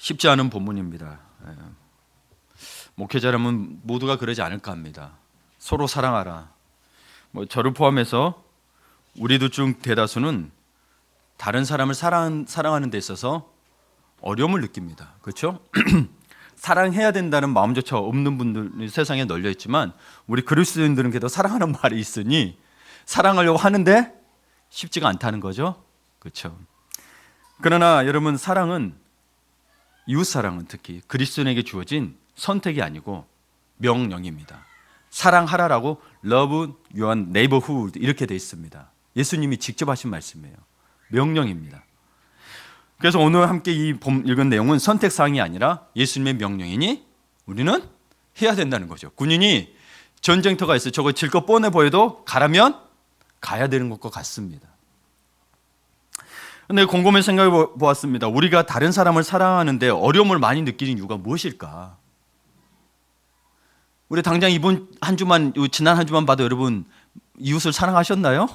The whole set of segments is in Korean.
쉽지 않은 본문입니다. 목회자라면 모두가 그러지 않을까 합니다. 서로 사랑하라. 저를 포함해서 우리도 중 대다수는 다른 사람을 사랑하는 데 있어서 어려움을 느낍니다. 그렇죠? 사랑해야 된다는 마음조차 없는 분들이 세상에 널려 있지만 우리 그리스도인들은 그래도 사랑하는 말이 있으니 사랑하려고 하는데 쉽지가 않다는 거죠. 그렇죠? 그러나 여러분, 사랑은, 이웃 사랑은 특히 그리스도인에게 주어진 선택이 아니고 명령입니다. 사랑하라라고 love your neighborhood 이렇게 돼 있습니다. 예수님이 직접 하신 말씀이에요. 명령입니다. 그래서 오늘 함께 이 읽은 내용은 선택사항이 아니라 예수님의 명령이니 우리는 해야 된다는 거죠. 군인이 전쟁터가 있어요. 저거 질 것 뻔해 보여도 가라면 가야 되는 것과 같습니다. 그런데 곰곰이 생각해 보았습니다. 우리가 다른 사람을 사랑하는데 어려움을 많이 느끼는 이유가 무엇일까? 우리 당장 이번 한 주만, 지난 한 주만 봐도 여러분 이웃을 사랑하셨나요?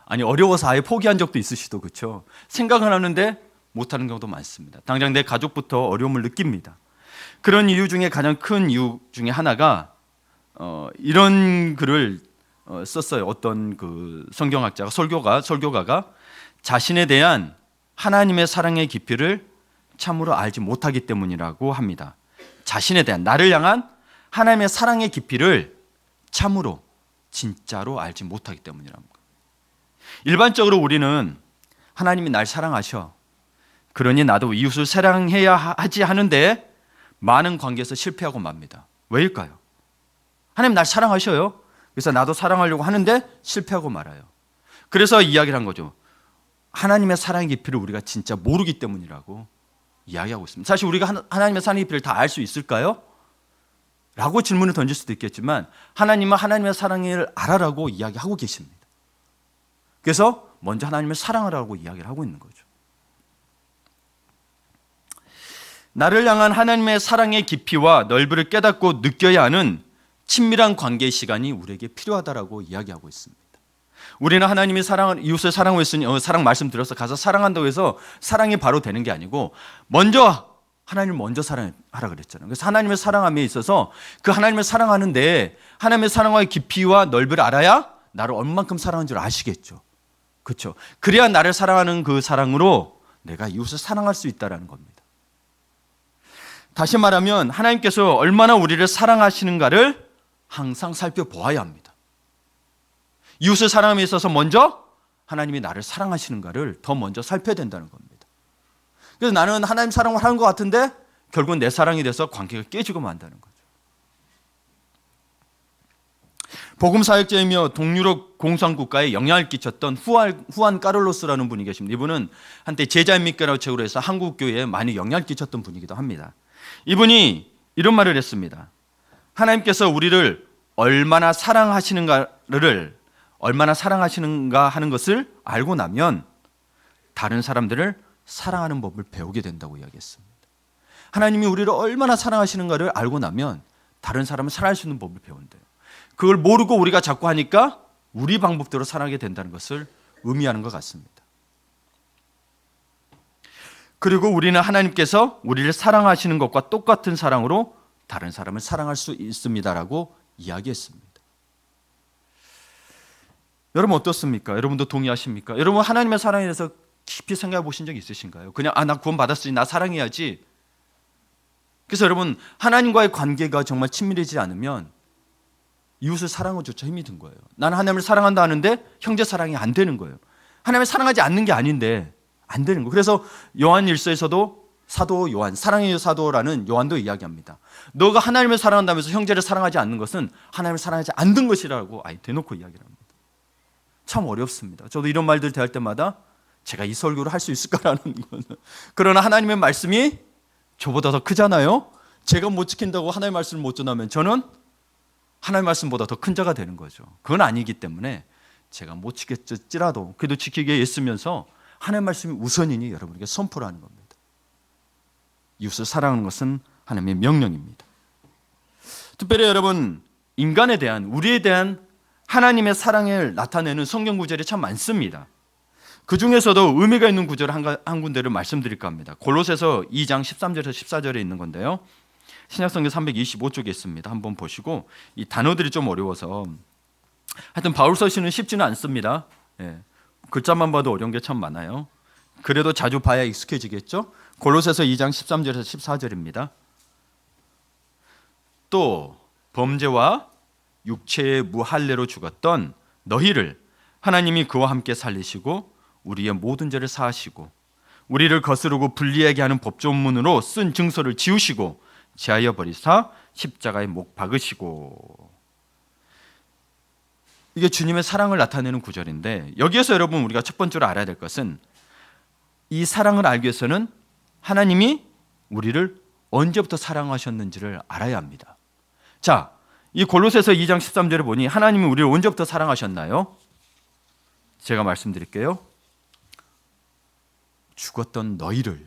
아니, 어려워서 아예 포기한 적도 있으시도, 그렇죠? 생각을 하는데 못하는 경우도 많습니다. 당장 내 가족부터 어려움을 느낍니다. 그런 이유 중에 가장 큰 이유 중에 하나가 이런 글을 썼어요. 어떤 그 성경학자가, 설교가가 자신에 대한 하나님의 사랑의 깊이를 참으로 알지 못하기 때문이라고 합니다. 자신에 대한, 나를 향한 하나님의 사랑의 깊이를 참으로 진짜로 알지 못하기 때문이랍니다. 일반적으로 우리는 하나님이 날 사랑하셔, 그러니 나도 이웃을 사랑해야 하지 하는데 많은 관계에서 실패하고 맙니다. 왜일까요? 하나님 날 사랑하셔요. 그래서 나도 사랑하려고 하는데 실패하고 말아요. 그래서 이야기를 한 거죠. 하나님의 사랑의 깊이를 우리가 진짜 모르기 때문이라고 이야기하고 있습니다. 사실 우리가 하나님의 사랑의 깊이를 다 알 수 있을까요? 라고 질문을 던질 수도 있겠지만 하나님은 하나님의 사랑을 알아라고 이야기하고 계십니다. 그래서 먼저 하나님을 사랑하라고 이야기를 하고 있는 거죠. 나를 향한 하나님의 사랑의 깊이와 넓이를 깨닫고 느껴야 하는 친밀한 관계의 시간이 우리에게 필요하다라고 이야기하고 있습니다. 우리는 하나님이 이웃을 사랑하고 있으니 사랑 말씀 들어서 가서 사랑한다고 해서 사랑이 바로 되는 게 아니고 먼저 하나님을 먼저 사랑하라 그랬잖아요. 그래서 하나님을 사랑함에 있어서 그 하나님을 사랑하는데 하나님의 사랑과의 깊이와 넓이를 알아야 나를 얼만큼 사랑하는 줄 아시겠죠. 그렇죠? 그래야 나를 사랑하는 그 사랑으로 내가 이웃을 사랑할 수 있다는 겁니다. 다시 말하면 하나님께서 얼마나 우리를 사랑하시는가를 항상 살펴보아야 합니다. 이웃을 사랑함에 있어서 먼저 하나님이 나를 사랑하시는가를 더 먼저 살펴야 된다는 겁니다. 그래서 나는 하나님 사랑을 하는 것 같은데 결국은 내 사랑이 돼서 관계가 깨지고 만다는 거죠. 복음사역자이며 동유럽 공산국가에 영향을 끼쳤던 후안 까를로스라는 분이 계십니다. 이분은 한때 제자입니까라고 책으로 해서 한국 교회에 많이 영향을 끼쳤던 분이기도 합니다. 이분이 이런 말을 했습니다. 하나님께서 우리를 얼마나 사랑하시는가 하는 것을 알고 나면 다른 사람들을 사랑하는 법을 배우게 된다고 이야기했습니다. 하나님이 우리를 얼마나 사랑하시는가를 알고 나면 다른 사람을 사랑할 수 있는 법을 배운대요. 그걸 모르고 우리가 자꾸 하니까 우리 방법대로 사랑하게 된다는 것을 의미하는 것 같습니다. 그리고 우리는 하나님께서 우리를 사랑하시는 것과 똑같은 사랑으로 다른 사람을 사랑할 수 있습니다라고 이야기했습니다. 여러분 어떻습니까? 여러분도 동의하십니까? 여러분 하나님의 사랑에 대해서 깊이 생각해 보신 적 있으신가요? 그냥 나 구원 받았으니 나 사랑해야지. 그래서 여러분 하나님과의 관계가 정말 친밀해지지 않으면 이웃을 사랑하조차 힘이 든 거예요. 나는 하나님을 사랑한다 하는데 형제 사랑이 안 되는 거예요. 하나님을 사랑하지 않는 게 아닌데 안 되는 거예요. 그래서 요한 1서에서도 사도 요한, 사랑의 사도라는 요한도 이야기합니다. 너가 하나님을 사랑한다면서 형제를 사랑하지 않는 것은 하나님을 사랑하지 않는 것이라고 아예 대놓고 이야기를 합니다. 참 어렵습니다. 저도 이런 말들 대할 때마다 제가 이 설교를 할 수 있을까라는 거는. 그러나 하나님의 말씀이 저보다 더 크잖아요. 제가 못 지킨다고 하나님의 말씀을 못 전하면 저는 하나님의 말씀보다 더 큰 자가 되는 거죠. 그건 아니기 때문에 제가 못 지켰지라도 그래도 지키게 애쓰면서 하나님의 말씀이 우선이니 여러분에게 선포를 하는 겁니다. 이웃을 사랑하는 것은 하나님의 명령입니다. 특별히 여러분 인간에 대한, 우리에 대한 하나님의 사랑을 나타내는 성경 구절이 참 많습니다. 그 중에서도 의미가 있는 구절 한 군데를 말씀드릴까 합니다. 골로새서 2장 13절에서 14절에 있는 건데요. 신약성경 325쪽에 있습니다. 한번 보시고, 이 단어들이 좀 어려워서 하여튼 바울 서신은 쉽지는 않습니다. 예, 글자만 봐도 어려운 게 참 많아요. 그래도 자주 봐야 익숙해지겠죠. 골로새서 2장 13절에서 14절입니다. 또 범죄와 육체의 무할례로 죽었던 너희를 하나님이 그와 함께 살리시고 우리의 모든 죄를 사하시고 우리를 거스르고 불리하게 하는 법조문으로 쓴 증서를 지우시고 제하여 버리사 십자가에 못 박으시고. 이게 주님의 사랑을 나타내는 구절인데, 여기에서 여러분 우리가 첫 번째로 알아야 될 것은, 이 사랑을 알기 위해서는 하나님이 우리를 언제부터 사랑하셨는지를 알아야 합니다. 자, 이 골로새서 2장 13절에 보니 하나님이 우리를 언제부터 사랑하셨나요? 제가 말씀드릴게요. 죽었던 너희를.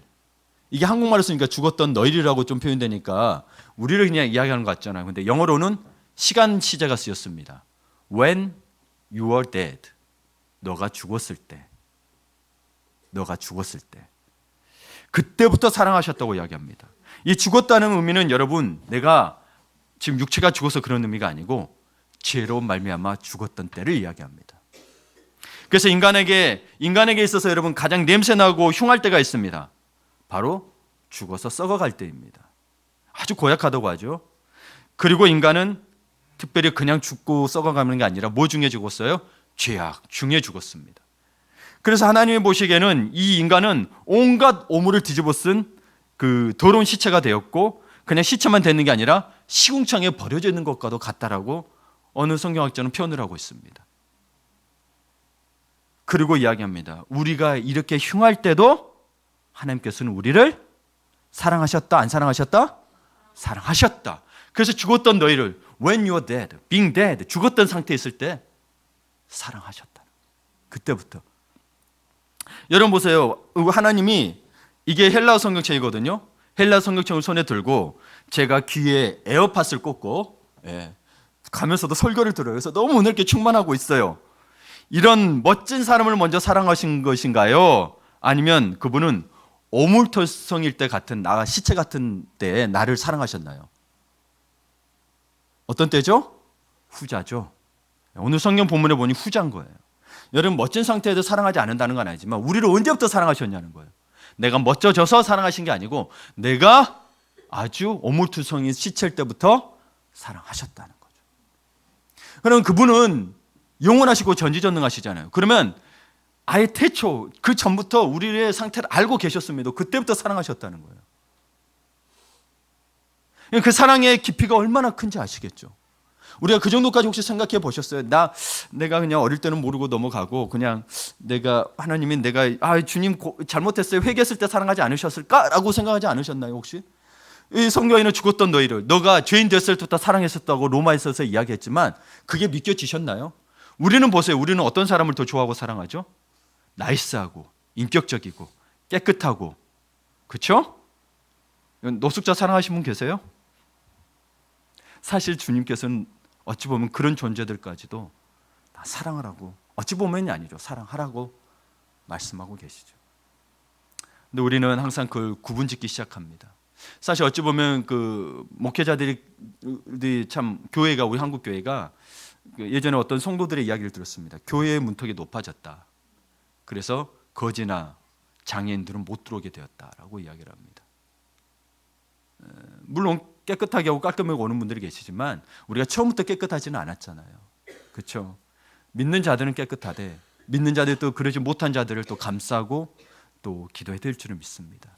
이게 한국말로 쓰니까 죽었던 너희라고 좀 표현되니까 우리를 그냥 이야기하는 것 같잖아요. 근데 영어로는 시간 시제가 쓰였습니다. When you were dead. 너가 죽었을 때. 너가 죽었을 때. 그때부터 사랑하셨다고 이야기합니다. 이 죽었다는 의미는 여러분, 내가 지금 육체가 죽어서 그런 의미가 아니고 죄로 말미암아 죽었던 때를 이야기합니다. 그래서 인간에게 있어서 여러분 가장 냄새나고 흉할 때가 있습니다. 바로 죽어서 썩어갈 때입니다. 아주 고약하다고 하죠. 그리고 인간은 특별히 그냥 죽고 썩어가는 게 아니라 뭐 중에 죽었어요? 죄악 중에 죽었습니다. 그래서 하나님이 보시기에는 이 인간은 온갖 오물을 뒤집어 쓴 그 더러운 시체가 되었고, 그냥 시체만 되는 게 아니라 시궁창에 버려져 있는 것과도 같다라고 어느 성경학자는 표현을 하고 있습니다. 그리고 이야기합니다. 우리가 이렇게 흉할 때도 하나님께서는 우리를 사랑하셨다, 안 사랑하셨다? 사랑하셨다. 그래서 죽었던 너희를 when you are dead, being dead, 죽었던 상태에 있을 때 사랑하셨다. 그때부터. 여러분 보세요. 하나님이, 이게 헬라어 성경책이거든요. 헬라어 성경책을 손에 들고 제가 귀에 에어팟을 꽂고 가면서도 설교를 들어요. 그래서 너무 은혜롭게 충만하고 있어요. 이런 멋진 사람을 먼저 사랑하신 것인가요? 아니면 그분은 오물토성일 때 같은 나 시체 같은 때에 나를 사랑하셨나요? 어떤 때죠? 후자죠. 오늘 성경 본문에 보니 후자인 거예요. 여러분 멋진 상태에도 사랑하지 않는다는 건 아니지만 우리를 언제부터 사랑하셨냐는 거예요. 내가 멋져져서 사랑하신 게 아니고 내가 아주 오물투성인 시체일 때부터 사랑하셨다는 거죠. 그럼 그분은 영원하시고 전지전능하시잖아요. 그러면 아예 태초 그 전부터 우리의 상태를 알고 계셨음에도 그때부터 사랑하셨다는 거예요. 그 사랑의 깊이가 얼마나 큰지 아시겠죠? 우리가 그 정도까지 혹시 생각해 보셨어요? 내가 그냥 어릴 때는 모르고 넘어가고 그냥 하나님이 주님 잘못했어요. 회개했을 때 사랑하지 않으셨을까라고 생각하지 않으셨나요 혹시? 이 성경에는 죽었던 너희를 너가 죄인 됐을 때부터 사랑했었다고 로마에서 이야기했지만 그게 믿겨지셨나요? 우리는 보세요. 우리는 어떤 사람을 더 좋아하고 사랑하죠? 나이스하고 인격적이고 깨끗하고, 그렇죠? 노숙자 사랑하시는 분 계세요? 사실 주님께서는 어찌 보면 그런 존재들까지도 다 사랑을 하고, 어찌 보면이 아니죠, 사랑하라고 말씀하고 계시죠. 근데 우리는 항상 그걸 구분짓기 시작합니다. 사실 어찌 보면 그 목회자들이 참 교회가, 우리 한국 교회가 예전에 어떤 성도들의 이야기를 들었습니다. 교회의 문턱이 높아졌다. 그래서 거지나 장애인들은 못 들어오게 되었다라고 이야기를 합니다. 물론 깨끗하게 하고 깔끔하게 오는 분들이 계시지만 우리가 처음부터 깨끗하지는 않았잖아요. 그렇죠? 믿는 자들은 깨끗하되 믿는 자들이 또 그러지 못한 자들을 또 감싸고 또 기도해야 될 줄을 믿습니다.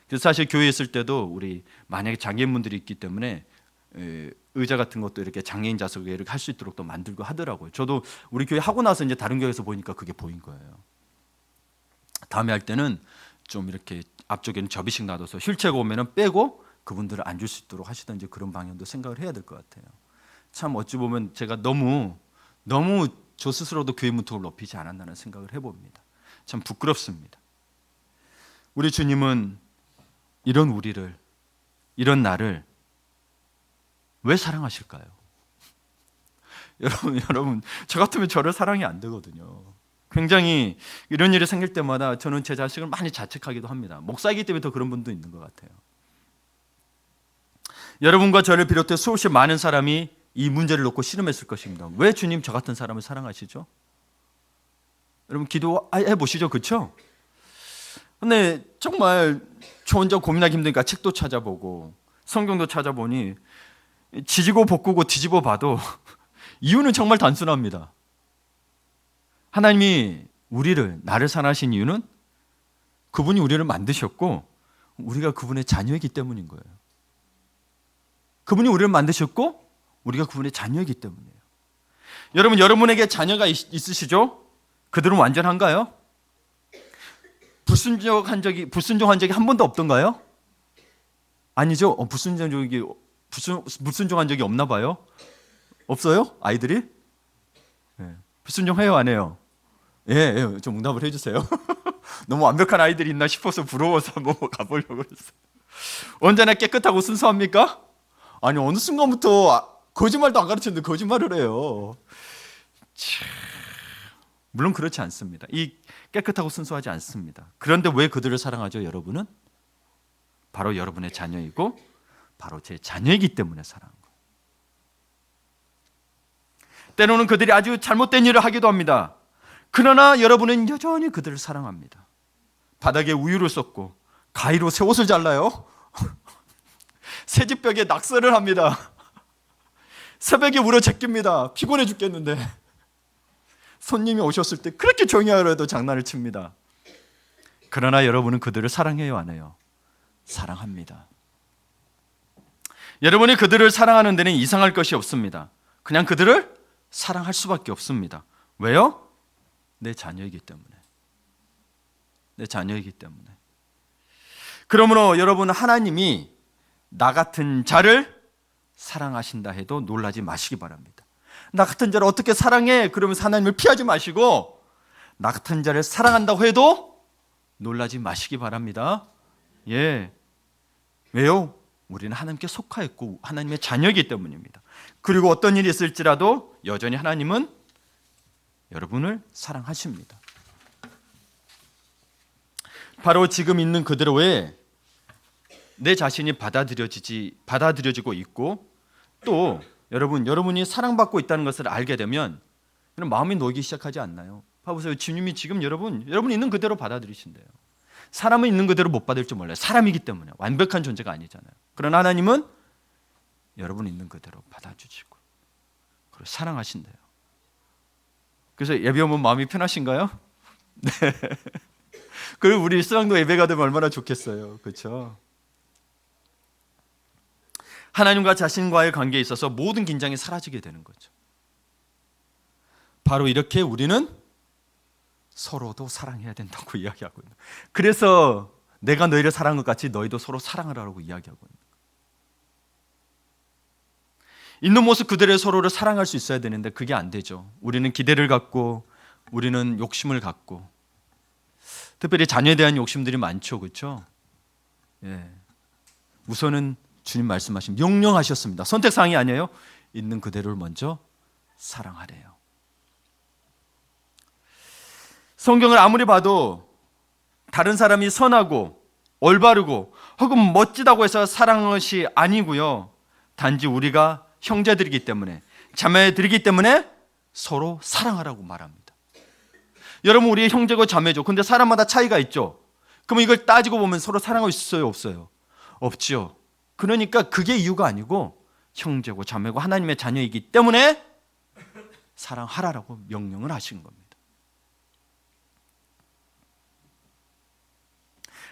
그래서 사실 교회에 있을 때도 우리 만약에 장애인분들이 있기 때문에 의자 같은 것도 이렇게 장애인 좌석에 이렇게 할 수 있도록 또 만들고 하더라고요. 저도 우리 교회 하고 나서 이제 다른 교회에서 보니까 그게 보인 거예요. 다음에 할 때는 좀 이렇게 앞쪽에는 접이식 놔둬서 휠체어가 오면은 빼고 그분들을 앉을 수 있도록 하시든지 그런 방향도 생각을 해야 될 것 같아요. 참 어찌 보면 제가 너무 저 스스로도 교회 문턱을 높이지 않았나는 생각을 해봅니다. 참 부끄럽습니다. 우리 주님은 이런 우리를, 이런 나를 왜 사랑하실까요? 여러분 저 같으면 저를 사랑이 안 되거든요. 굉장히 이런 일이 생길 때마다 저는 제 자식을 많이 자책하기도 합니다. 목사이기 때문에 더 그런 분도 있는 것 같아요. 여러분과 저를 비롯해 수없이 많은 사람이 이 문제를 놓고 씨름했을 것입니다. 왜 주님 저 같은 사람을 사랑하시죠? 여러분 기도해 보시죠. 그렇죠? 근데 정말 저 혼자 고민하기 힘드니까 책도 찾아보고 성경도 찾아보니 지지고 볶고 뒤집어 봐도 이유는 정말 단순합니다. 하나님이 나를 사랑하신 이유는 그분이 우리를 만드셨고 우리가 그분의 자녀이기 때문인 거예요. 그분이 우리를 만드셨고 우리가 그분의 자녀이기 때문이에요. 여러분, 여러분에게 자녀가 있으시죠? 그들은 완전한가요? 불순종한 적이 한 번도 없던가요? 아니죠. 불순종한 적이 없나 봐요. 없어요? 아이들이? 네. 불순종해요, 안 해요? 예, 좀 응답을 해주세요. 너무 완벽한 아이들이 있나 싶어서 부러워서 한번 가보려고 했어요. 언제나 깨끗하고 순수합니까? 아니, 어느 순간부터 거짓말도 안 가르쳤는데 거짓말을 해요. 물론 그렇지 않습니다. 이 깨끗하고 순수하지 않습니다. 그런데 왜 그들을 사랑하죠, 여러분은? 바로 여러분의 자녀이고 바로 제 자녀이기 때문에 사랑하는 거예요. 때로는 그들이 아주 잘못된 일을 하기도 합니다. 그러나 여러분은 여전히 그들을 사랑합니다. 바닥에 우유를 쏟고 가위로 새 옷을 잘라요. 새집벽에 낙서를 합니다. 새벽에 울어 제낍니다. 피곤해 죽겠는데 손님이 오셨을 때 그렇게 조용히 하려도 장난을 칩니다. 그러나 여러분은 그들을 사랑해요, 안 해요? 사랑합니다. 여러분이 그들을 사랑하는 데는 이상할 것이 없습니다. 그냥 그들을 사랑할 수밖에 없습니다. 왜요? 내 자녀이기 때문에. 내 자녀이기 때문에. 그러므로 여러분, 하나님이 나 같은 자를 사랑하신다 해도 놀라지 마시기 바랍니다. 나 같은 자를 어떻게 사랑해? 그러면서 하나님을 피하지 마시고 나 같은 자를 사랑한다고 해도 놀라지 마시기 바랍니다. 예. 왜요? 우리는 하나님께 속하였고 하나님의 자녀이기 때문입니다. 그리고 어떤 일이 있을지라도 여전히 하나님은 여러분을 사랑하십니다. 바로 지금 있는 그대로의 내 자신이 받아들여지고 있고 또 여러분이 사랑받고 있다는 것을 알게 되면 마음이 놓이기 시작하지 않나요? 봐보세요. 주님이 지금 여러분 있는 그대로 받아들이신대요. 사람은 있는 그대로 못 받을 줄 몰라요. 사람이기 때문에 완벽한 존재가 아니잖아요. 그러나 하나님은 여러분 있는 그대로 받아주시고 그리고 사랑하신대요. 그래서 예배 오면 마음이 편하신가요? 네. 그리고 우리 수랑도 예배가 되면 얼마나 좋겠어요. 그렇죠? 하나님과 자신과의 관계에 있어서 모든 긴장이 사라지게 되는 거죠. 바로 이렇게 우리는 서로도 사랑해야 된다고 이야기하고 있는 거예요. 그래서 내가 너희를 사랑한 것 같이 너희도 서로 사랑하라고 이야기하고 있는 거예요. 있는 모습 그대로 서로를 사랑할 수 있어야 되는데 그게 안 되죠. 우리는 기대를 갖고 우리는 욕심을 갖고 특별히 자녀에 대한 욕심들이 많죠. 그렇죠? 예. 우선은 주님 말씀하신 명령하셨습니다. 선택사항이 아니에요. 있는 그대로를 먼저 사랑하래요. 성경을 아무리 봐도 다른 사람이 선하고 올바르고 혹은 멋지다고 해서 사랑하는 것이 아니고요. 단지 우리가 형제들이기 때문에 자매들이기 때문에 서로 사랑하라고 말합니다. 여러분, 우리 형제고 자매죠. 근데 사람마다 차이가 있죠. 그럼 이걸 따지고 보면 서로 사랑할 수 있어요, 없어요? 없죠. 그러니까 그게 이유가 아니고 형제고 자매고 하나님의 자녀이기 때문에 사랑하라고 명령을 하신 겁니다.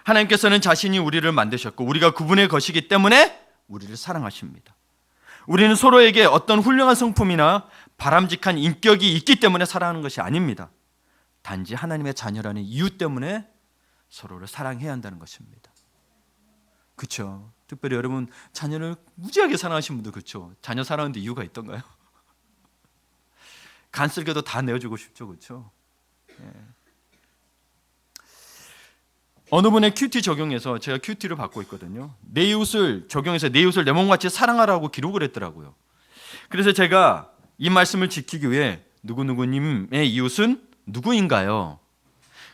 하나님께서는 자신이 우리를 만드셨고 우리가 그분의 것이기 때문에 우리를 사랑하십니다. 우리는 서로에게 어떤 훌륭한 성품이나 바람직한 인격이 있기 때문에 사랑하는 것이 아닙니다. 단지 하나님의 자녀라는 이유 때문에 서로를 사랑해야 한다는 것입니다. 그렇죠? 특별히 여러분 자녀를 무지하게 사랑하시는 분들 그렇죠? 자녀 사랑하는데 이유가 있던가요? 간쓸게도 다 내어주고 싶죠, 그렇죠? 예. 어느 분의 큐티 적용해서 제가 큐티를 받고 있거든요. 내 이웃을 적용해서 내 이웃을 내 몸같이 사랑하라고 기록을 했더라고요. 그래서 제가 이 말씀을 지키기 위해 누구누구님의 이웃은 누구인가요?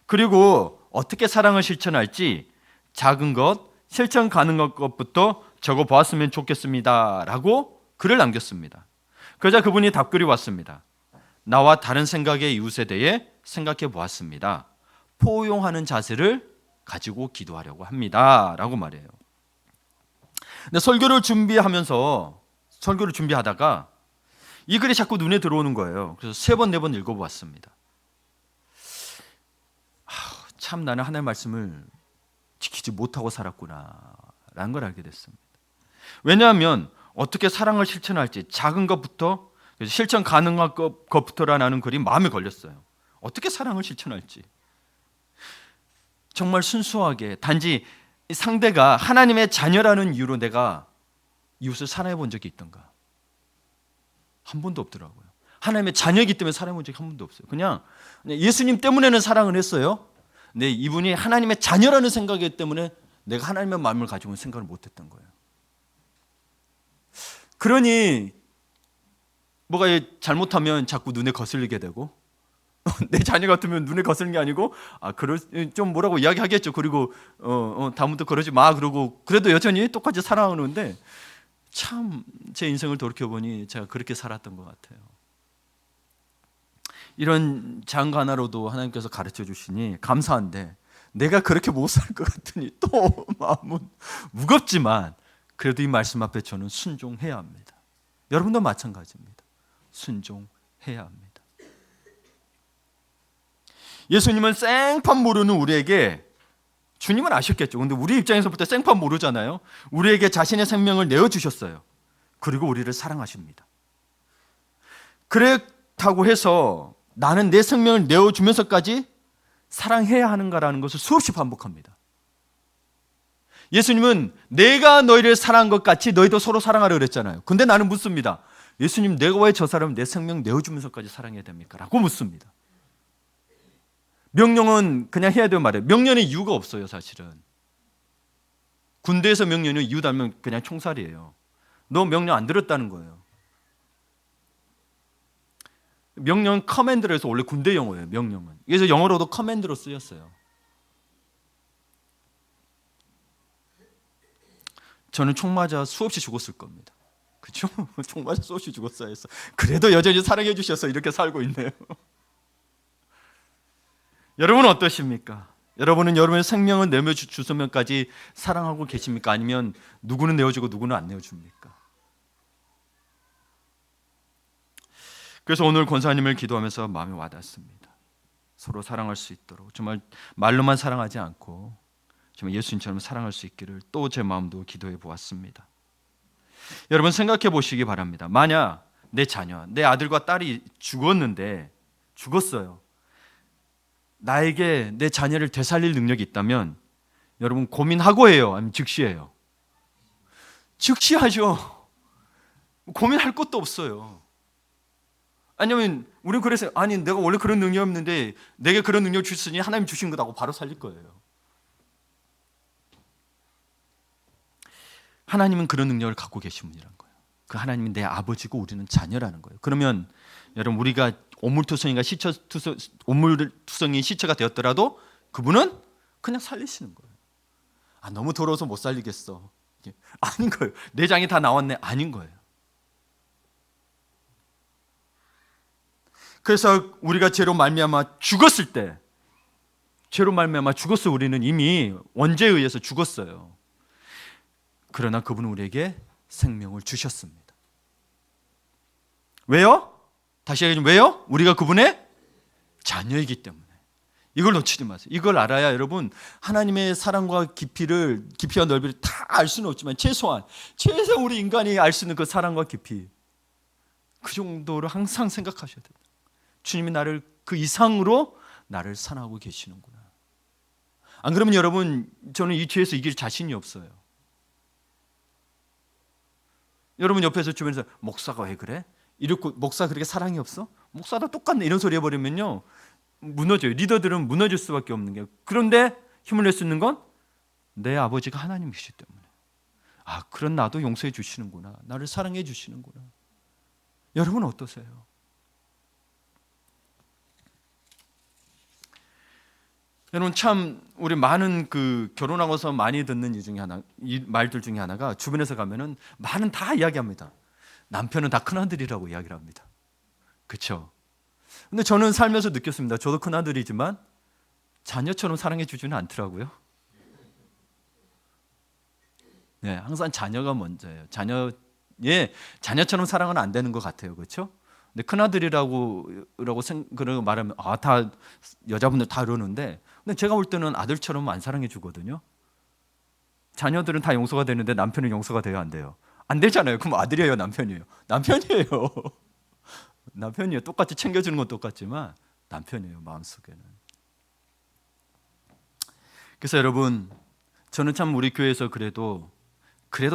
그리고 어떻게 사랑을 실천할지 작은 것, 실천 가능한 것부터 적어 보았으면 좋겠습니다 라고 글을 남겼습니다. 그러자 그분이 답글이 왔습니다. 나와 다른 생각의 이웃에 대해 생각해 보았습니다. 포용하는 자세를 가지고 기도하려고 합니다 라고 말해요. 근데 설교를 준비하다가 이 글이 자꾸 눈에 들어오는 거예요. 그래서 3번, 4번 읽어보았습니다. 참 나는 하나님의 말씀을 지키지 못하고 살았구나 라는 걸 알게 됐습니다. 왜냐하면 어떻게 사랑을 실천할지 작은 것부터 실천 가능한 것부터라는 글이 마음에 걸렸어요. 어떻게 사랑을 실천할지 정말 순수하게 단지 상대가 하나님의 자녀라는 이유로 내가 이웃을 사랑해 본 적이 있던가? 한 번도 없더라고요. 하나님의 자녀이기 때문에 사랑해 본 적이 한 번도 없어요. 그냥 예수님 때문에는 사랑을 했어요. 근데 이분이 하나님의 자녀라는 생각이기 때문에 내가 하나님의 마음을 가지고 생각을 못했던 거예요. 그러니 뭐가 잘못하면 자꾸 눈에 거슬리게 되고 내 자녀 같으면 눈에 거슬리는 게 아니고 좀 뭐라고 이야기하겠죠. 그리고 다음부터 그러지 마 그러고 그래도 여전히 똑같이 사랑하는데 참 제 인생을 돌이켜보니 제가 그렇게 살았던 것 같아요. 이런 장가 하나로도 하나님께서 가르쳐 주시니 감사한데 내가 그렇게 못 살 것 같으니 또 마음은 무겁지만 그래도 이 말씀 앞에 저는 순종해야 합니다. 여러분도 마찬가지입니다. 순종해야 합니다. 예수님은 생판 모르는 우리에게 주님은 아셨겠죠. 근데 우리 입장에서 볼 때 생판 모르잖아요. 우리에게 자신의 생명을 내어주셨어요. 그리고 우리를 사랑하십니다. 그렇다고 해서 나는 내 생명을 내어주면서까지 사랑해야 하는가라는 것을 수없이 반복합니다. 예수님은 내가 너희를 사랑한 것 같이 너희도 서로 사랑하라 그랬잖아요. 근데 나는 묻습니다. 예수님 내가 왜 저 사람을 내 생명 내어주면서까지 사랑해야 됩니까? 라고 묻습니다. 명령은 그냥 해야 되는 말이에요. 명령의 이유가 없어요. 사실은 군대에서 명령은 이유 달면 그냥 총살이에요. 너 명령 안 들었다는 거예요. 명령은 커맨드로 해서 원래 군대 용어예요. 명령은. 그래서 영어로도 커맨드로 쓰였어요. 저는 총 맞아 수없이 죽었을 겁니다. 그렇죠? 총 맞아 수없이 죽었어야 했어. 그래도 여전히 사랑해 주셔서 이렇게 살고 있네요. 여러분은 어떠십니까? 여러분은 여러분의 생명을 내어주면까지 사랑하고 계십니까? 아니면 누구는 내어주고 누구는 안 내어줍니까? 그래서 오늘 권사님을 기도하면서 마음이 와닿습니다. 서로 사랑할 수 있도록 정말 말로만 사랑하지 않고 정말 예수님처럼 사랑할 수 있기를 또 제 마음도 기도해 보았습니다. 여러분 생각해 보시기 바랍니다. 만약 내 자녀, 내 아들과 딸이 죽었어요. 나에게 내 자녀를 되살릴 능력이 있다면 여러분 고민하고 해요? 아니면 즉시해요? 즉시하죠. 고민할 것도 없어요. 아니면 우리는 그래서 아니 내가 원래 그런 능력이 없는데 내게 그런 능력 주시니 하나님 주신 거다고 바로 살릴 거예요. 하나님은 그런 능력을 갖고 계신 분이라는 거예요. 그 하나님이 내 아버지고 우리는 자녀라는 거예요. 그러면 여러분 우리가 오물투성이 시체가 되었더라도 그분은 그냥 살리시는 거예요. 너무 더러워서 못 살리겠어. 아닌 거예요. 내장이 다 나왔네. 아닌 거예요. 그래서 우리가 죄로 말미암아 죽었을 우리는 이미 원죄에 의해서 죽었어요. 그러나 그분은 우리에게 생명을 주셨습니다. 왜요? 다시 얘기하면 왜요? 우리가 그분의 자녀이기 때문에. 이걸 놓치지 마세요. 이걸 알아야 여러분 하나님의 사랑과 깊이와 넓이를 다 알 수는 없지만 최소한 우리 인간이 알 수 있는 그 사랑과 깊이 그 정도를 항상 생각하셔야 됩니다. 주님이 나를 그 이상으로 나를 사랑하고 계시는구나. 안 그러면 여러분 저는 이 죄에서 이길 자신이 없어요. 여러분 옆에서 주변에서 목사가 왜 그래? 이렇게 목사 그렇게 사랑이 없어? 목사도 똑같네 이런 소리 해버리면요 무너져요. 리더들은 무너질 수밖에 없는 게 그런데 힘을 낼 수 있는 건 내 아버지가 하나님이시기 때문에 그런 나도 용서해 주시는구나. 나를 사랑해 주시는구나. 여러분 어떠세요? 여러분 참 우리 많은 그 결혼하고서 많이 듣는 이 말들 중에 하나가 주변에서 가면은 많은 다 이야기합니다. 남편은 다 큰아들이라고 이야기를 합니다. 그렇죠? 근데 저는 살면서 느꼈습니다. 저도 큰아들이지만 자녀처럼 사랑해 주지는 않더라고요. 네, 항상 자녀가 먼저예요. 자녀처럼 사랑은 안 되는 것 같아요. 그렇죠? 근데 큰아들이라고 말하면 다 여자분들 다 그러는데, 근데 제가 볼 때는 아들처럼 안 사랑해 주거든요. 자녀들은 다 용서가 되는데 남편은 용서가 돼요, 안 돼요? 안 되잖아요. 그럼 아들이에요, 남편이에요? 남편이에요. 남편이에요. 똑같이 챙겨주는 건 똑같지만 남편이에요, 마음속에는. 그래서 여러분, 저는 참 우리 교회에서 그래도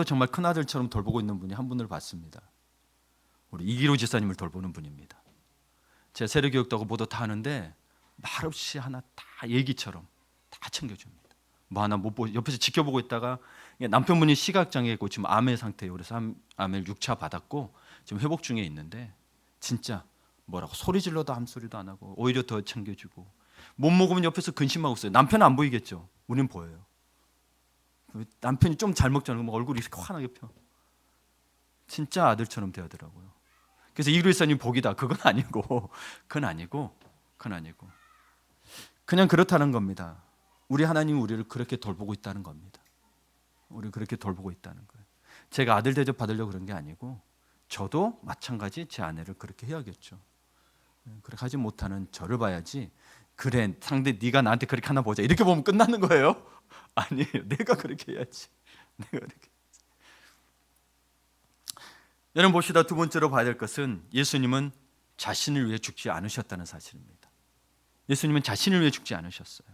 정말 큰아들처럼 돌보고 있는 분이 한 분을 봤습니다. 우리 이기로 지사님을 돌보는 분입니다. 제가 세례교육도 하고 뭐도 다 하는데 말없이 하나 다 얘기처럼 다 챙겨줍니다. 뭐 하나 못 보고 옆에서 지켜보고 있다가 남편분이 시각장애고 지금 암의 상태예요. 그래서 암을 6차 받았고 지금 회복 중에 있는데 진짜 뭐라고 소리 질러도 아무 소리도 안 하고 오히려 더 챙겨주고, 못 먹으면 옆에서 근심하고 있어요. 남편은 안 보이겠죠. 우리는 보여요. 남편이 좀 잘 먹잖아요. 그럼 얼굴이 이렇게 환하게 펴. 진짜 아들처럼 되더라고요. 그래서 이그리스도님 복이다. 그건 아니고 그냥 그렇다는 겁니다. 우리 하나님이 우리를 그렇게 돌보고 있다는 겁니다. 우리를 그렇게 돌보고 있다는 거예요. 제가 아들 대접 받으려고 그런 게 아니고 저도 마찬가지 제 아내를 그렇게 해야겠죠. 그렇게 하지 못하는 저를 봐야지. 그래, 상대 네가 나한테 그렇게 하나 보자. 이렇게 보면 끝나는 거예요? 아니에요. 내가 그렇게 해야지. 여러분 봅시다. 두 번째로 봐야 될 것은 예수님은 자신을 위해 죽지 않으셨다는 사실입니다. 예수님은 자신을 위해 죽지 않으셨어요.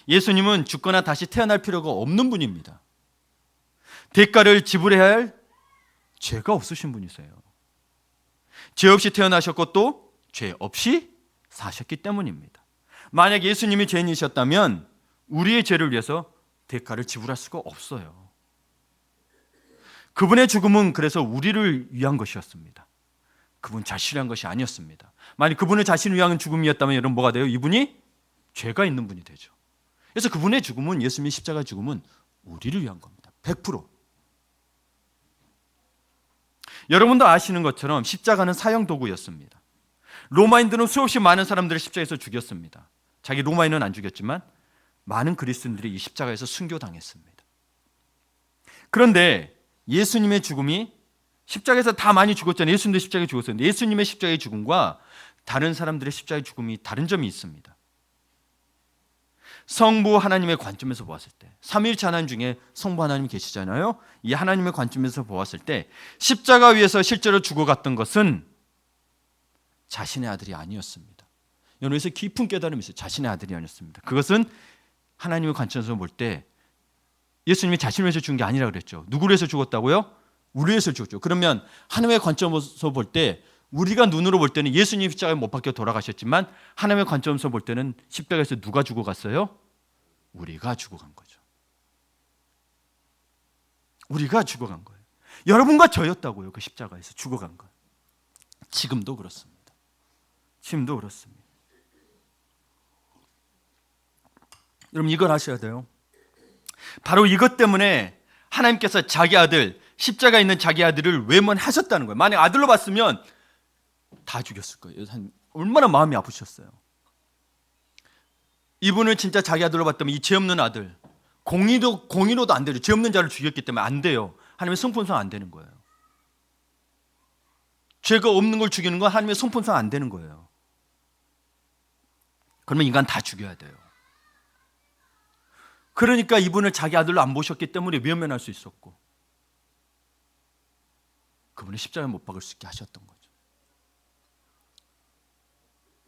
예수님은 죽거나 다시 태어날 필요가 없는 분입니다. 대가를 지불해야 할 죄가 없으신 분이세요. 죄 없이 태어나셨고 또 죄 없이 사셨기 때문입니다. 만약 예수님이 죄인이셨다면 우리의 죄를 위해서 대가를 지불할 수가 없어요. 그분의 죽음은 그래서 우리를 위한 것이었습니다. 그분 자신을 위한 것이 아니었습니다. 만약 그분의 자신을 위한 죽음이었다면 여러분 뭐가 돼요? 이분이 죄가 있는 분이 되죠. 그래서 그분의 죽음은, 예수님의 십자가 죽음은 우리를 위한 겁니다. 100%. 여러분도 아시는 것처럼 십자가는 사형 도구였습니다. 로마인들은 수없이 많은 사람들을 십자가에서 죽였습니다. 자기 로마인은 안 죽였지만 많은 그리스도인들이 이 십자가에서 순교당했습니다. 그런데 예수님의 죽음이, 십자가에서 다 많이 죽었잖아요. 예수님도 십자가에 죽었었는데 예수님의 십자가의 죽음과 다른 사람들의 십자가의 죽음이 다른 점이 있습니다. 성부 하나님의 관점에서 보았을 때, 삼위일체 하나님 중에 성부 하나님이 계시잖아요. 이 하나님의 관점에서 보았을 때 십자가 위에서 실제로 죽어갔던 것은 자신의 아들이 아니었습니다. 여기서 깊은 깨달음이 있어요. 자신의 아들이 아니었습니다. 그것은 하나님의 관점에서 볼 때 예수님이 자신을 위해서 죽은 게 아니라 그랬죠. 누구를 위해서 죽었다고요? 우리를 위해서 죽었죠. 그러면 하나님의 관점에서 볼 때, 우리가 눈으로 볼 때는 예수님이 십자가에 못 박혀 돌아가셨지만 하나님의 관점에서 볼 때는 십자가에서 누가 죽어갔어요? 우리가 죽어간 거죠. 우리가 죽어간 거예요. 여러분과 저였다고요. 그 십자가에서 죽어간 거예요. 지금도 그렇습니다. 지금도 그렇습니다. 여러분 이걸 아셔야 돼요. 바로 이것 때문에 하나님께서 자기 아들, 십자가에 있는 자기 아들을 외면하셨다는 거예요. 만약 아들로 봤으면 다 죽였을 거예요. 얼마나 마음이 아프셨어요. 이분을 진짜 자기 아들로 봤다면 이 죄 없는 아들, 공의로도 안 되죠. 죄 없는 자를 죽였기 때문에 안 돼요. 하나님의 성품상 안 되는 거예요. 죄가 없는 걸 죽이는 건 하나님의 성품상 안 되는 거예요. 그러면 인간 다 죽여야 돼요. 그러니까 이분을 자기 아들로 안 보셨기 때문에 외면할 수 있었고, 그분을 십자가에 못 박을 수 있게 하셨던 거죠.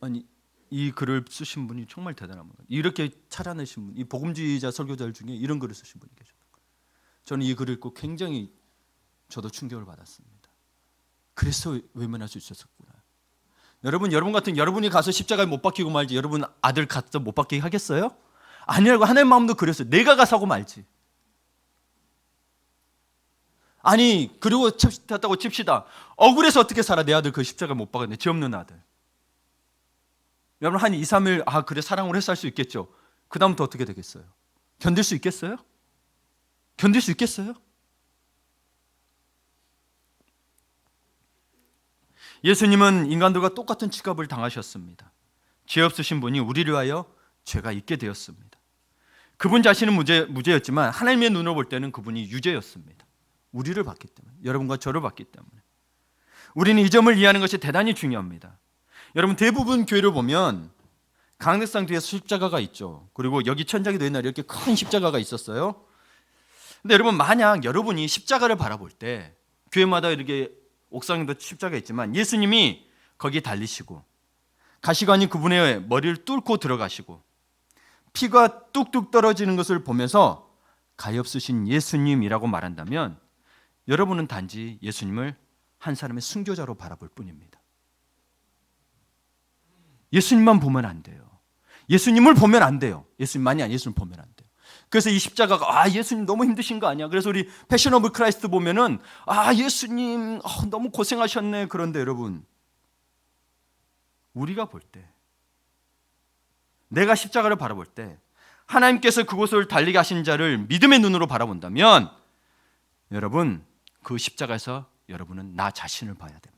아니, 이 글을 쓰신 분이 정말 대단한 거예요. 이렇게 찾아내신 분, 이 복음주의자 설교자들 중에 이런 글을 쓰신 분이 계셨던 거예요. 저는 이 글을 읽고 굉장히 저도 충격을 받았습니다. 그래서 외면할 수 있었구나. 여러분 같은 여러분이 가서 십자가에 못 박히고 말지 여러분 아들 가서 못 박히게 하겠어요? 아니라고. 하나님 마음도 그랬어요. 내가 가서 하고 말지. 아니 그리고 쳤다고 칩시다. 억울해서 어떻게 살아? 내 아들 그 십자가 못 박았네. 죄 없는 아들. 여러분 한 2, 3일 그래 사랑으로 해서 할 수 있겠죠. 다음부터 어떻게 되겠어요? 견딜 수 있겠어요? 견딜 수 있겠어요? 예수님은 인간들과 똑같은 취급을 당하셨습니다. 죄 없으신 분이 우리를 위하여 죄가 있게 되었습니다. 그분 자신은 무죄였지만 하나님의 눈으로 볼 때는 그분이 유죄였습니다. 우리를 봤기 때문에, 여러분과 저를 봤기 때문에. 우리는 이 점을 이해하는 것이 대단히 중요합니다. 여러분, 대부분 교회를 보면 강대상 뒤에 십자가가 있죠. 그리고 여기 천장에도 옛날에 이렇게 큰 십자가가 있었어요. 근데 여러분, 만약 여러분이 십자가를 바라볼 때, 교회마다 이렇게 옥상에도 십자가 있지만 예수님이 거기에 달리시고 가시관이 그분의 머리를 뚫고 들어가시고 피가 뚝뚝 떨어지는 것을 보면서 가엾으신 예수님이라고 말한다면 여러분은 단지 예수님을 한 사람의 순교자로 바라볼 뿐입니다. 예수님만 보면 안 돼요. 예수님을 보면 안 돼요. 예수님만이 아니라 예수님을 보면 안 돼요. 그래서 이 십자가가 예수님 너무 힘드신 거 아니야? 그래서 우리 패션 오브 크라이스트 보면은 예수님 너무 고생하셨네. 그런데 여러분, 우리가 볼 때, 내가 십자가를 바라볼 때 하나님께서 그곳을 달리게 하신 자를 믿음의 눈으로 바라본다면 여러분, 그 십자가에서 여러분은 나 자신을 봐야 됩니다.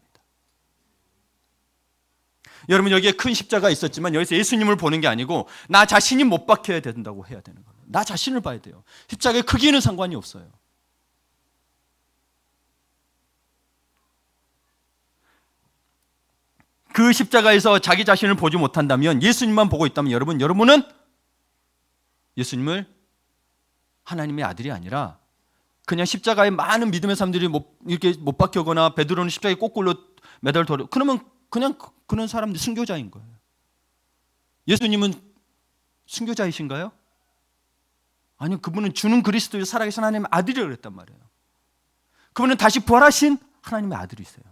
여러분, 여기에 큰 십자가 있었지만 여기서 예수님을 보는 게 아니고 나 자신이 못 박혀야 된다고 해야 되는 거예요. 나 자신을 봐야 돼요. 십자가의 크기는 상관이 없어요. 그 십자가에서 자기 자신을 보지 못한다면, 예수님만 보고 있다면 여러분은 예수님을 하나님의 아들이 아니라 그냥 십자가에 많은 믿음의 사람들이 이렇게 못 박혀거나 베드로는 십자가에 거꾸로 매달 돌려, 그러면 그냥 그런 사람들 순교자인 거예요. 예수님은 순교자이신가요? 아니요, 그분은 주는 그리스도의 살아계신 하나님의 아들이라고 그랬단 말이에요. 그분은 다시 부활하신 하나님의 아들이세요.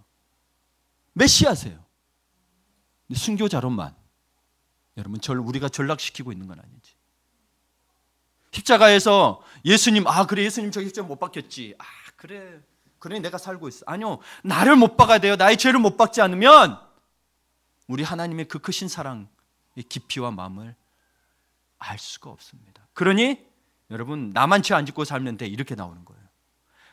메시아세요. 순교자로만 여러분 우리가 전락시키고 있는 건 아니지. 십자가에서 예수님, 그래 예수님 저기 십자가 못 박혔지. 그래 내가 살고 있어. 아니요, 나를 못 박아야 돼요. 나의 죄를 못 박지 않으면 우리 하나님의 그 크신 사랑의 깊이와 마음을 알 수가 없습니다. 그러니 여러분, 나만 죄 안 짓고 살면 돼, 이렇게 나오는 거예요.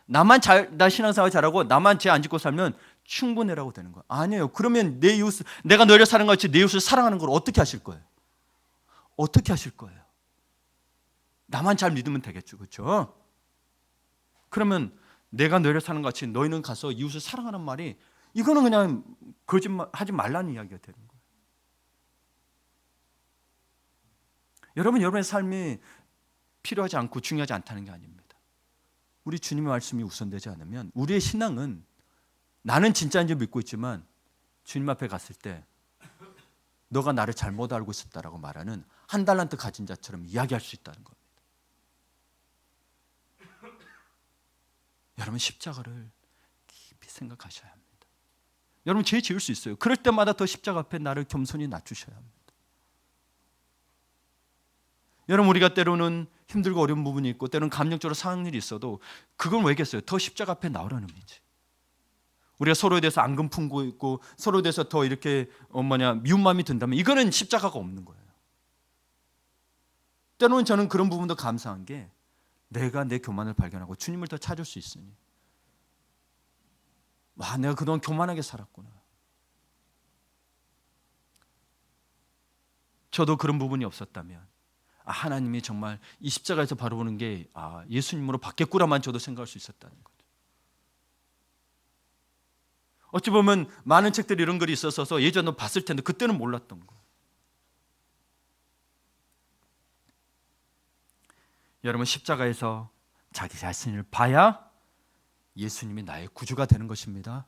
나 신앙생활 잘하고 나만 죄 안 짓고 살면 충분해라고 되는 거예요. 아니에요. 그러면 내 이웃, 내가 너를 사랑한 것 같이 내 이웃을 사랑하는 걸 어떻게 하실 거예요? 어떻게 하실 거예요? 나만 잘 믿으면 되겠죠, 그렇죠? 그러면 내가 너를 사는 것 같이 너희는 가서 이웃을 사랑하는 말이, 이거는 그냥 거짓말 하지 말라는 이야기가 되는 거예요. 여러분, 여러분의 삶이 필요하지 않고 중요하지 않다는 게 아닙니다. 우리 주님의 말씀이 우선되지 않으면 우리의 신앙은, 나는 진짜인지 믿고 있지만 주님 앞에 갔을 때 너가 나를 잘못 알고 있었다라고 말하는 한 달란트 가진 자처럼 이야기할 수 있다는 겁니다. 여러분, 십자가를 깊이 생각하셔야 합니다. 여러분, 죄 지을 수 있어요. 그럴 때마다 더 십자가 앞에 나를 겸손히 낮추셔야 합니다. 여러분, 우리가 때로는 힘들고 어려운 부분이 있고 때로는 감정적으로 상한 일이 있어도 그건 왜겠어요? 더 십자가 앞에 나오라는 의미지. 우리가 서로에 대해서 앙금 품고 있고 서로에 대해서 더 이렇게 미운 마음이 든다면 이거는 십자가가 없는 거예요. 때로는 저는 그런 부분도 감사한 게, 내가 내 교만을 발견하고 주님을 더 찾을 수 있으니, 내가 그동안 교만하게 살았구나. 저도 그런 부분이 없었다면 하나님이 정말 이 십자가에서 바라보는 게 예수님으로 바뀌었구나만 저도 생각할 수 있었다는 거죠. 어찌 보면 많은 책들이 이런 글이 있어서 예전에 봤을 텐데 그때는 몰랐던 거. 여러분, 십자가에서 자기 자신을 봐야 예수님이 나의 구주가 되는 것입니다.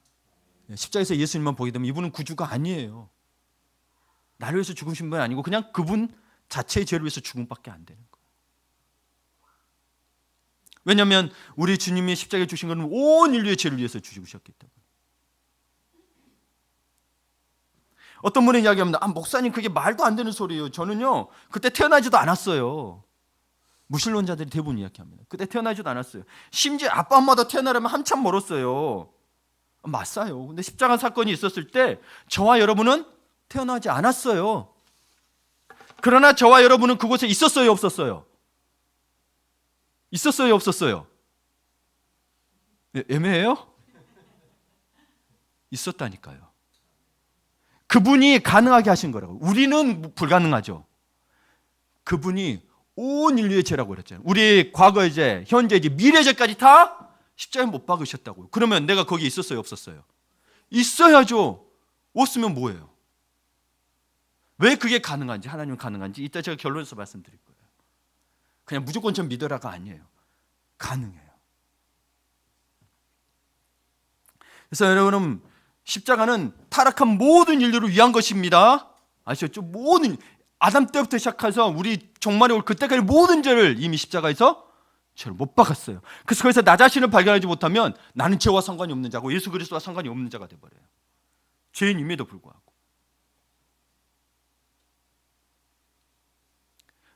십자가에서 예수님만 보게 되면 이분은 구주가 아니에요. 나를 위해서 죽으신 분이 아니고 그냥 그분 자체의 죄를 위해서 죽음밖에 안 되는 거예요. 왜냐하면 우리 주님이 십자가에 주신 것은 온 인류의 죄를 위해서 죽으셨기 때문에. 어떤 분이 이야기합니다. 목사님, 그게 말도 안 되는 소리예요. 저는요 그때 태어나지도 않았어요. 무신론자들이 대부분 이야기합니다. 그때 태어나지도 않았어요. 심지어 아빠 엄마도 태어나려면 한참 멀었어요. 맞아요. 근데 십자가 사건이 있었을 때 저와 여러분은 태어나지 않았어요. 그러나 저와 여러분은 그곳에 있었어요, 없었어요? 있었어요, 없었어요? 애매해요? 있었다니까요. 그분이 가능하게 하신 거라고. 우리는 불가능하죠. 그분이 온 인류의 죄라고 그랬잖아요. 우리 과거의 죄, 현재의 죄, 미래의 죄까지 다 십자가에 못 박으셨다고요. 그러면 내가 거기 있었어요, 없었어요? 있어야죠. 없으면 뭐예요? 왜 그게 가능한지, 하나님은 가능한지 이따 제가 결론에서 말씀드릴 거예요. 그냥 무조건 좀 믿어라가 아니에요. 가능해요. 그래서 여러분은 십자가는 타락한 모든 인류를 위한 것입니다. 아시죠? 모든 아담 때부터 시작해서 우리 종말에 올 그때까지 모든 죄를 이미 십자가에서 죄를 못 박았어요. 그래서 거기서 나 자신을 발견하지 못하면 나는 죄와 상관이 없는 자고 예수 그리스도와 상관이 없는 자가 돼버려요. 죄인임에도 불구하고.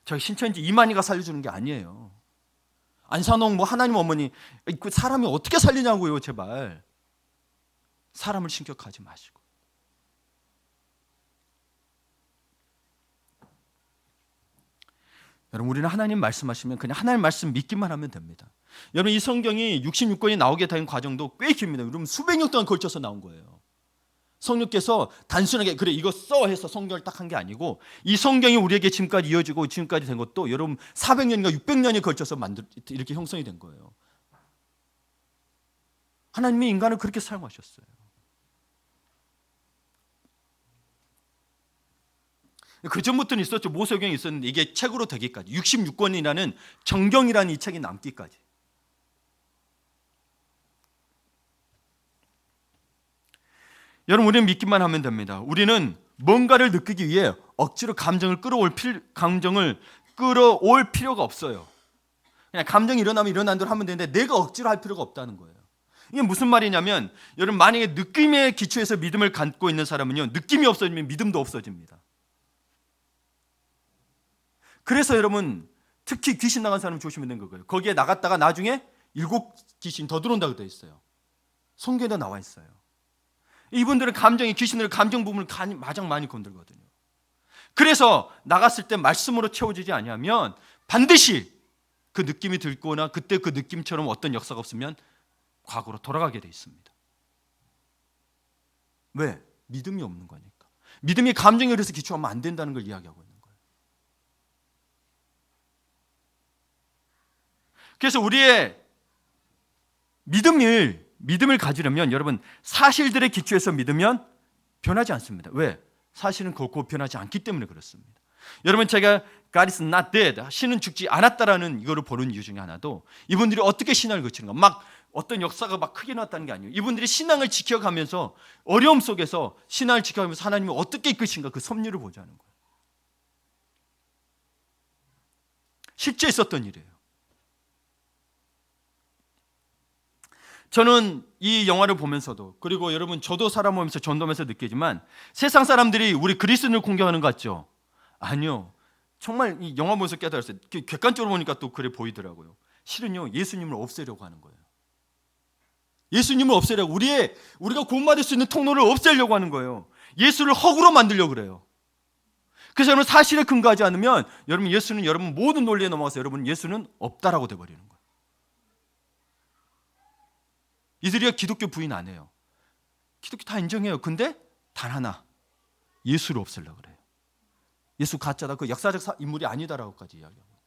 저희 신천지 이만희가 살려주는 게 아니에요. 안산홍 뭐 하나님 어머니 그 사람이 어떻게 살리냐고요, 제발. 사람을 신격하지 마시고. 여러분, 우리는 하나님 말씀하시면 그냥 하나님 말씀 믿기만 하면 됩니다. 여러분, 이 성경이 66권이 나오게 된 과정도 꽤 깁니다. 여러분, 수백 년 동안 걸쳐서 나온 거예요. 성령께서 단순하게 그래 이거 써 해서 성경을 딱 한 게 아니고 이 성경이 우리에게 지금까지 이어지고 지금까지 된 것도 여러분 400년인가 600년이 걸쳐서 이렇게 형성이 된 거예요. 하나님이 인간을 그렇게 사용하셨어요. 그 전부터는 있었죠. 모세경이 있었는데 이게 책으로 되기까지 66권이라는 정경이라는 이 책이 남기까지. 여러분, 우리는 믿기만 하면 됩니다. 우리는 뭔가를 느끼기 위해 억지로 감정을 끌어올 필요가 없어요. 그냥 감정이 일어나면 일어난 대로 하면 되는데 내가 억지로 할 필요가 없다는 거예요. 이게 무슨 말이냐면 여러분, 만약에 느낌에 기초해서 믿음을 갖고 있는 사람은요, 느낌이 없어지면 믿음도 없어집니다. 그래서 여러분, 특히 귀신 나간 사람 조심해야 되는 거예요. 거기에 나갔다가 나중에 7 귀신 더 들어온다고 되어 있어요. 성경에도 나와 있어요. 이분들은 귀신들은 감정 부분을 가장 많이 건들거든요. 그래서 나갔을 때 말씀으로 채워지지 아니하면 반드시 그 느낌이 들거나 그때 그 느낌처럼 어떤 역사가 없으면 과거로 돌아가게 돼 있습니다. 왜? 믿음이 없는 거니까. 믿음이 감정에 의해서 기초하면 안 된다는 걸 이야기하고 있는 거예요. 그래서 우리의 믿음을 가지려면 여러분, 사실들의 기초에서 믿으면 변하지 않습니다. 왜? 사실은 결코 변하지 않기 때문에 그렇습니다. 여러분, 제가 God is not dead, 신은 죽지 않았다라는 이거를 보는 이유 중에 하나도 이분들이 어떻게 신앙을 거치는가, 막 어떤 역사가 막 크게 나왔다는 게 아니에요. 이분들이 신앙을 지켜가면서 어려움 속에서 신앙을 지켜가면서 하나님이 어떻게 이끄신가 그 섭리를 보자는 거예요. 실제 있었던 일이에요. 저는 이 영화를 보면서도, 그리고 여러분 저도 살아보면서 전도하면서 느끼지만 세상 사람들이 우리 그리스도인을 공격하는 것 같죠? 아니요. 정말 이 영화 보면서 깨달았어요. 객관적으로 보니까 또 그래 보이더라고요. 실은요, 예수님을 없애려고 하는 거예요. 예수님을 없애려고, 우리가 구원받을 수 있는 통로를 없애려고 하는 거예요. 예수를 헛으로 만들려고 그래요. 그래서 여러분, 사실에 근거하지 않으면 여러분, 예수는 여러분 모든 논리에 넘어가서 여러분 예수는 없다라고 돼버리는 거예요. 이들이 기독교 부인 안 해요. 기독교 다 인정해요. 근데 단 하나, 예수를 없애려고 그래요. 예수 가짜다, 그 역사적 인물이 아니다라고까지 이야기하고.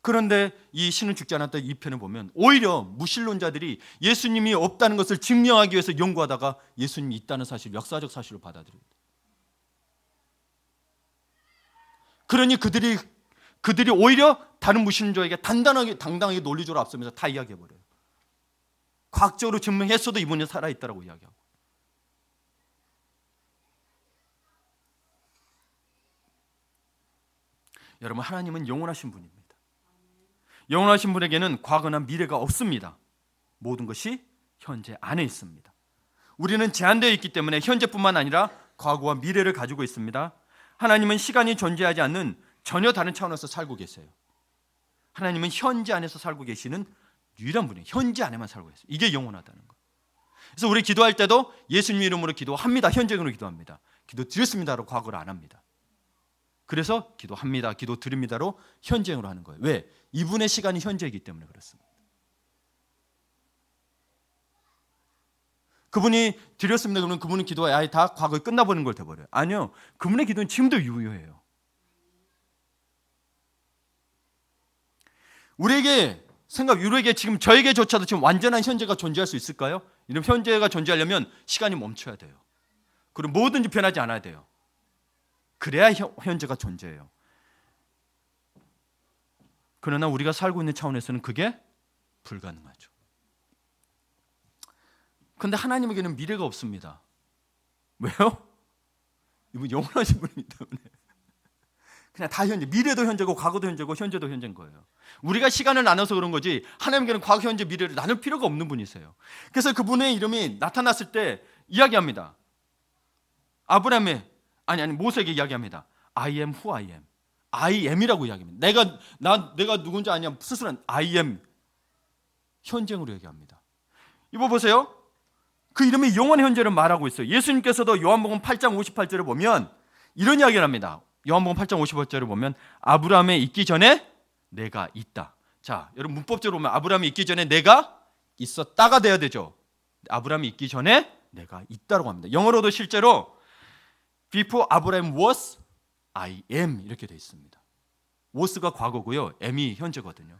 그런데 이 신은 죽지 않았다 이 편을 보면 오히려 무신론자들이 예수님이 없다는 것을 증명하기 위해서 연구하다가 예수님이 있다는 사실, 역사적 사실을 받아들여요. 그러니 그들이 오히려 다른 무신론자에게 당당하게 논리적으로 앞서면서 다 이야기해버려요. 과학적으로 증명했어도 이분이 살아있다라고 이야기하고. 여러분, 하나님은 영원하신 분입니다. 영원하신 분에게는 과거나 미래가 없습니다. 모든 것이 현재 안에 있습니다. 우리는 제한되어 있기 때문에 현재뿐만 아니라 과거와 미래를 가지고 있습니다. 하나님은 시간이 존재하지 않는 전혀 다른 차원에서 살고 계세요. 하나님은 현재 안에서 살고 계시는 유일한 분이에요. 현재 안에만 살고 계세요. 이게 영원하다는 거예요. 그래서 우리 기도할 때도 예수님 이름으로 기도합니다. 현재으로 기도합니다. 기도 드렸습니다라고 과거를 안 합니다. 그래서 기도합니다, 기도 드립니다로 현재형으로 하는 거예요. 왜? 이분의 시간이 현재이기 때문에 그렇습니다. 그분이 드렸습니다. 그러면 그분의 기도가 아예 다 과거에 끝나버리는 걸 돼버려요. 아니요. 그분의 기도는 지금도 유효해요. 우리에게 지금 저에게조차도 지금 완전한 현재가 존재할 수 있을까요? 이런 현재가 존재하려면 시간이 멈춰야 돼요. 그리고 뭐든지 변하지 않아야 돼요. 그래야 현재가 존재해요. 그러나 우리가 살고 있는 차원에서는 그게 불가능하죠. 그런데 하나님에게는 미래가 없습니다. 왜요? 이분 영원하신 분이기 때문에 그냥 다 현재, 미래도 현재고 과거도 현재고 현재도 현재인 거예요. 우리가 시간을 나눠서 그런 거지 하나님께는 과거, 현재, 미래를 나눌 필요가 없는 분이세요. 그래서 그분의 이름이 나타났을 때 이야기합니다. 모세에게 이야기합니다. I am who I am. I am이라고 이야기합니다. 내가 누군지 아냐 스스로는 I am. 현재형으로 얘기합니다. 이거 보세요. 그 이름이 영원의 현재를 말하고 있어요. 예수님께서도 요한복음 8장 58절을 보면 이런 이야기를 합니다. 요한복음 8장 58절을 보면 아브라함에 있기 전에 내가 있다. 자, 여러분 문법적으로 보면 아브라함이 있기 전에 내가 있었다가 돼야 되죠. 아브라함이 있기 전에 내가 있다라고 합니다. 영어로도 실제로 Before Abraham was, I am 이렇게 되어 있습니다. was가 과거고요. am이 현재거든요.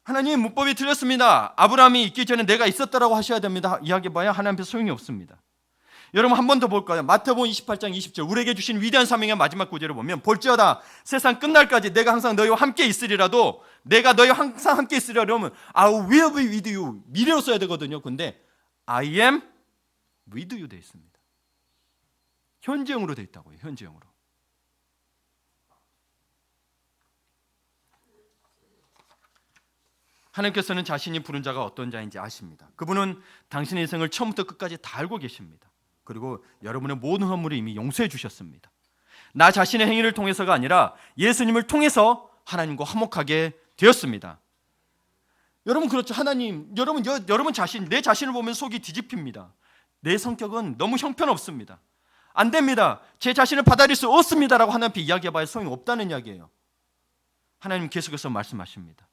하나님 문법이 틀렸습니다. 아브라함이 있기 전에 내가 있었다라고 하셔야 됩니다. 이야기해봐야 하나님 앞에 소용이 없습니다. 여러분 한 번 더 볼까요? 마태복음 28장 20절 우리에게 주신 위대한 사명의 마지막 구절을 보면 볼지어다 세상 끝날까지 내가 항상 너희와 함께 있으리라도 내가 너희와 항상 함께 있으리라 그러면 I will be with you 미래로 써야 되거든요. 근데 I am with you 되어 있습니다. 현재형으로 되어 있다고요. 현재형으로. 하나님께서는 자신이 부른 자가 어떤 자인지 아십니다. 그분은 당신의 인생을 처음부터 끝까지 다 알고 계십니다. 그리고 여러분의 모든 허물을 이미 용서해 주셨습니다. 나 자신의 행위를 통해서가 아니라 예수님을 통해서 하나님과 화목하게 되었습니다. 여러분 그렇죠. 여러분 자신, 내 자신을 보면 속이 뒤집힙니다. 내 성격은 너무 형편없습니다. 안 됩니다. 제 자신을 받아들일 수 없습니다라고 하나님 앞에 이야기해봐야 소용이 없다는 이야기예요. 하나님 계속해서 말씀하십니다.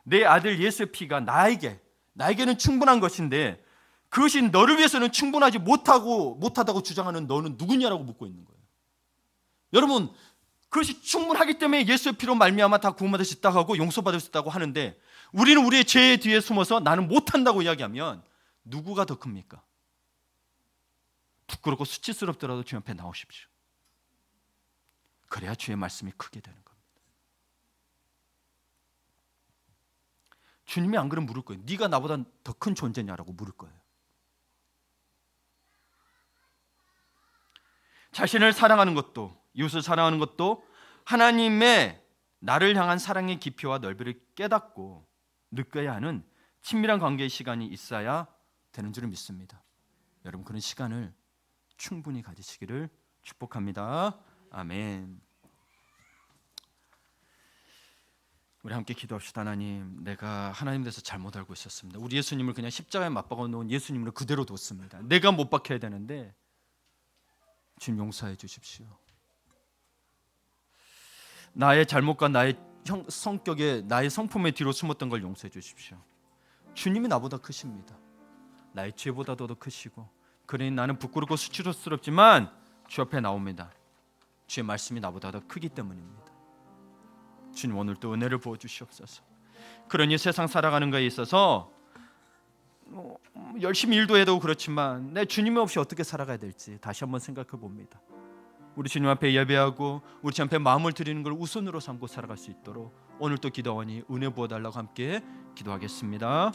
내 아들 예수의 피가 나에게는 충분한 것인데 그것이 너를 위해서는 충분하지 못하다고 주장하는 너는 누구냐라고 묻고 있는 거예요. 여러분 그것이 충분하기 때문에 예수의 피로 말미암아 다 구원받을 수 있다고 하고 용서받을 수 있다고 하는데 우리는 우리의 죄 뒤에 숨어서 나는 못한다고 이야기하면 누구가 더 큽니까? 부끄럽고 수치스럽더라도 주님 앞에 나오십시오. 그래야 주의 말씀이 크게 되는 겁니다. 주님이 안 그러면 물을 거예요. 네가 나보다 더 큰 존재냐라고 물을 거예요. 자신을 사랑하는 것도 이웃을 사랑하는 것도 하나님의 나를 향한 사랑의 깊이와 넓이를 깨닫고 느껴야 하는 친밀한 관계의 시간이 있어야 되는 줄 믿습니다. 여러분 그런 시간을 충분히 가지시기를 축복합니다. 아멘. 우리 함께 기도합시다. 하나님, 내가 하나님 대해서 잘못 알고 있었습니다. 우리 예수님을 그냥 십자가에 맞박아 놓은 예수님으로 그대로 뒀습니다. 내가 못 박혀야 되는데 주님 용서해 주십시오. 나의 잘못과 나의 성격에 나의 성품의 뒤로 숨었던 걸 용서해 주십시오. 주님이 나보다 크십니다. 나의 죄보다도 더 크시고 그러니 나는 부끄럽고 수치스럽지만 주 앞에 나옵니다. 주의 말씀이 나보다 더 크기 때문입니다. 주님 오늘도 은혜를 부어주시옵소서. 그러니 세상 살아가는 것에 있어서 열심히 일도 해도 그렇지만 내 주님 없이 어떻게 살아가야 될지 다시 한번 생각해 봅니다. 우리 주님 앞에 예배하고 우리 주님 앞에 마음을 드리는 걸 우선으로 삼고 살아갈 수 있도록 오늘 또 기도하니 은혜 부어달라고 함께 기도하겠습니다.